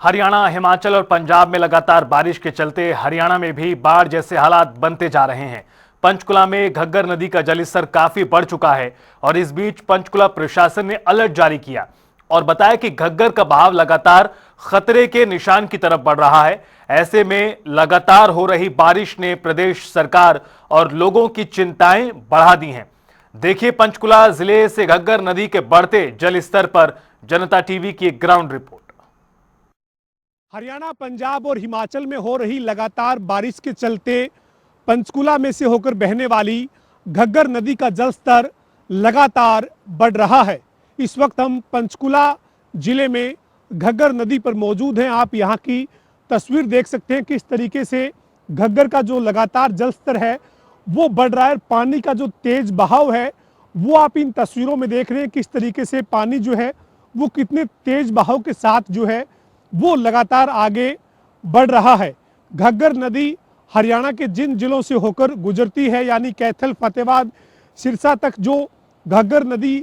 हरियाणा, हिमाचल और पंजाब में लगातार बारिश के चलते हरियाणा में भी बाढ़ जैसे हालात बनते जा रहे हैं। पंचकुला में घग्गर नदी का जलस्तर काफी बढ़ चुका है और इस बीच पंचकुला प्रशासन ने अलर्ट जारी किया और बताया कि घग्गर का बहाव लगातार खतरे के निशान की तरफ बढ़ रहा है। ऐसे में लगातार हो रही बारिश ने प्रदेश सरकार और लोगों की चिंताएं बढ़ा दी हैं। देखिए पंचकुला जिले से घग्गर नदी के बढ़ते जलस्तर पर जनता टीवी की एक ग्राउंड रिपोर्ट। हरियाणा, पंजाब और हिमाचल में हो रही लगातार बारिश के चलते पंचकुला में से होकर बहने वाली घग्गर नदी का जलस्तर लगातार बढ़ रहा है। इस वक्त हम पंचकुला जिले में घग्गर नदी पर मौजूद हैं। आप यहां की तस्वीर देख सकते हैं किस तरीके से घग्गर का जो लगातार जलस्तर है वो बढ़ रहा है। पानी का जो तेज बहाव है वो आप इन तस्वीरों में देख रहे हैं किस तरीके से पानी जो है वो कितने तेज बहाव के साथ जो है वो लगातार आगे बढ़ रहा है। घग्गर नदी हरियाणा के जिन जिलों से होकर गुजरती है यानी कैथल, फतेहाबाद, सिरसा तक जो घग्गर नदी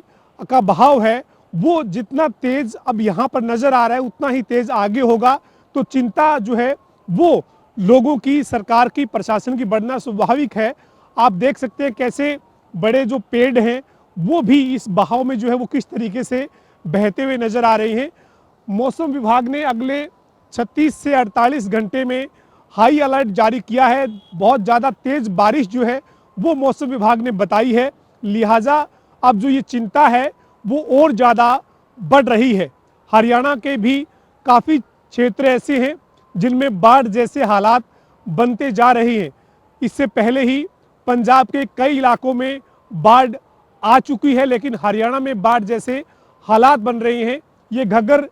का बहाव है वो जितना तेज अब यहाँ पर नजर आ रहा है उतना ही तेज आगे होगा। तो चिंता जो है वो लोगों की, सरकार की, प्रशासन की बढ़ना स्वाभाविक है। आप देख सकते हैं कैसे बड़े जो पेड़ हैं वो भी इस बहाव में जो है वो किस तरीके से बहते हुए नजर आ रहे हैं। मौसम विभाग ने अगले 36 से 48 घंटे में हाई अलर्ट जारी किया है। बहुत ज़्यादा तेज बारिश जो है वो मौसम विभाग ने बताई है। लिहाजा अब जो ये चिंता है वो और ज़्यादा बढ़ रही है। हरियाणा के भी काफ़ी क्षेत्र ऐसे हैं जिनमें बाढ़ जैसे हालात बनते जा रहे हैं। इससे पहले ही पंजाब के कई इलाकों में बाढ़ आ चुकी है, लेकिन हरियाणा में बाढ़ जैसे हालात बन रहे हैं। ये घग्गर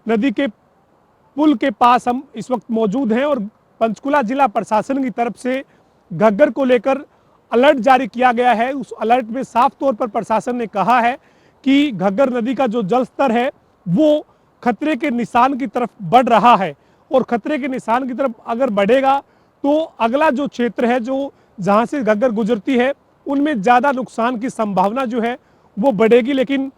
नदी के पुल के पास हम इस वक्त मौजूद हैं और पंचकुला जिला प्रशासन की तरफ से घग्गर को लेकर अलर्ट जारी किया गया है। उस अलर्ट में साफ तौर पर प्रशासन ने कहा है कि घग्गर नदी का जो जलस्तर है वो खतरे के निशान की तरफ बढ़ रहा है और खतरे के निशान की तरफ अगर बढ़ेगा तो अगला जो क्षेत्र है जो जहां से घग्गर गुजरती है उनमें ज़्यादा नुकसान की संभावना जो है वो बढ़ेगी। लेकिन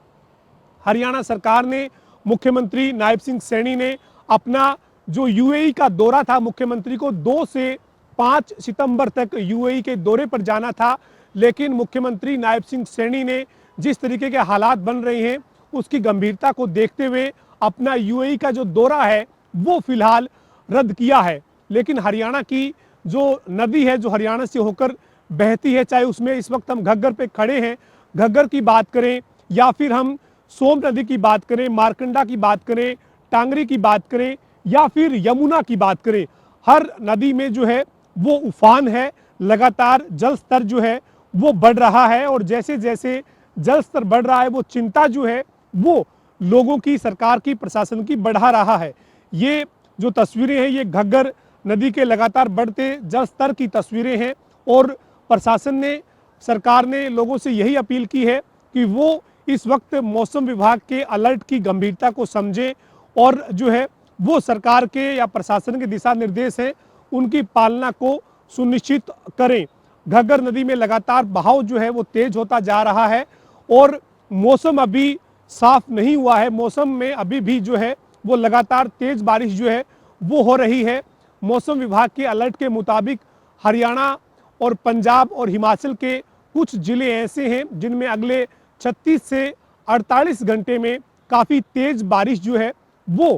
हरियाणा सरकार ने, मुख्यमंत्री नायब सिंह सैनी ने अपना जो यूएई का दौरा था, मुख्यमंत्री को 2 से 5 सितंबर तक यूएई के दौरे पर जाना था, लेकिन मुख्यमंत्री नायब सिंह सैनी ने जिस तरीके के हालात बन रहे हैं उसकी गंभीरता को देखते हुए अपना यूएई का जो दौरा है वो फिलहाल रद्द किया है। लेकिन हरियाणा की जो नदी है जो हरियाणा से होकर बहती है, चाहे उसमें इस वक्त हम घग्गर पे खड़े हैं, घग्गर की बात करें या फिर हम सोम नदी की बात करें, मारकंडा की बात करें, टांगरी की बात करें या फिर यमुना की बात करें, हर नदी में जो है वो उफान है। लगातार जल स्तर जो है वो बढ़ रहा है और जैसे जैसे जल स्तर बढ़ रहा है वो चिंता जो है वो लोगों की, सरकार की, प्रशासन की बढ़ा रहा है। ये जो तस्वीरें हैं ये घग्गर नदी के लगातार बढ़ते जल स्तर की तस्वीरें हैं और प्रशासन ने, सरकार ने लोगों से यही अपील की है कि वो इस वक्त मौसम विभाग के अलर्ट की गंभीरता को समझें और जो है वो सरकार के या प्रशासन के दिशा निर्देश हैं उनकी पालना को सुनिश्चित करें। घग्गर नदी में लगातार बहाव जो है वो तेज होता जा रहा है और मौसम अभी साफ नहीं हुआ है। मौसम में अभी भी जो है वो लगातार तेज बारिश जो है वो हो रही है। मौसम विभाग के अलर्ट के मुताबिक हरियाणा और पंजाब और हिमाचल के कुछ जिले ऐसे हैं जिनमें अगले 36 से 48 घंटे में काफ़ी तेज बारिश जो है वो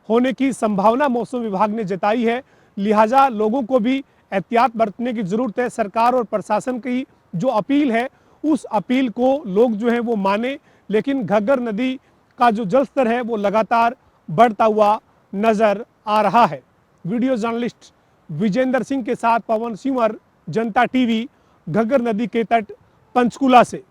होने की संभावना मौसम विभाग ने जताई है। लिहाजा लोगों को भी एहतियात बरतने की ज़रूरत है। सरकार और प्रशासन की जो अपील है उस अपील को लोग जो है वो माने, लेकिन घग्गर नदी का जो जलस्तर है वो लगातार बढ़ता हुआ नजर आ रहा है। वीडियो जर्नलिस्ट विजेंद्र सिंह के साथ पवन सिंवर, जनता टीवी, घग्गर नदी के तट पंचकुला से।